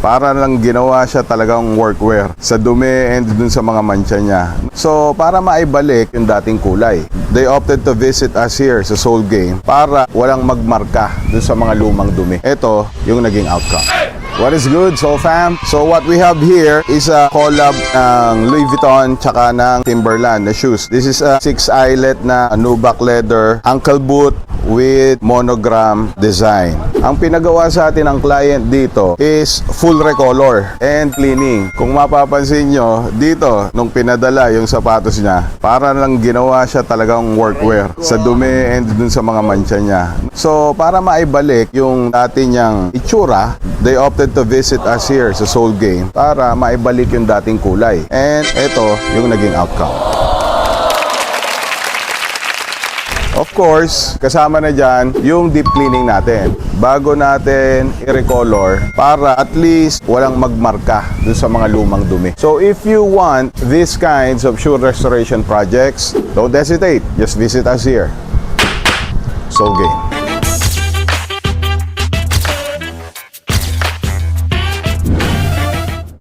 Para lang ginawa siya talagang workwear sa dumi and dun sa mga mancha niya. So, para maibalik yung dating kulay, they opted to visit us here sa Sole Game para walang magmarka dun sa mga lumang dumi. Ito yung naging outcome. What is good, Soul Fam? So what we have here is a collab ng Louis Vuitton tsaka ng Timberland na shoes. This is a 6-eyelet na nubuck leather ankle boot with monogram design. Ang pinagawa sa atin ng client dito is full recolor and cleaning. Kung mapapansin nyo, dito, nung pinadala yung sapatos niya, para lang ginawa siya talagang workwear sa dumi and dun sa mga mancha niya. So, para maibalik yung dati niyang itsura, they opted to visit us here sa Sole Game para maibalik yung dating kulay. And ito yung naging outcome. Of course, kasama na dyan yung deep cleaning natin. Bago natin i-recolor para at least walang magmarka dun sa mga lumang dumi. So if you want these kinds of shoe restoration projects, don't hesitate. Just visit us here. Sole Game.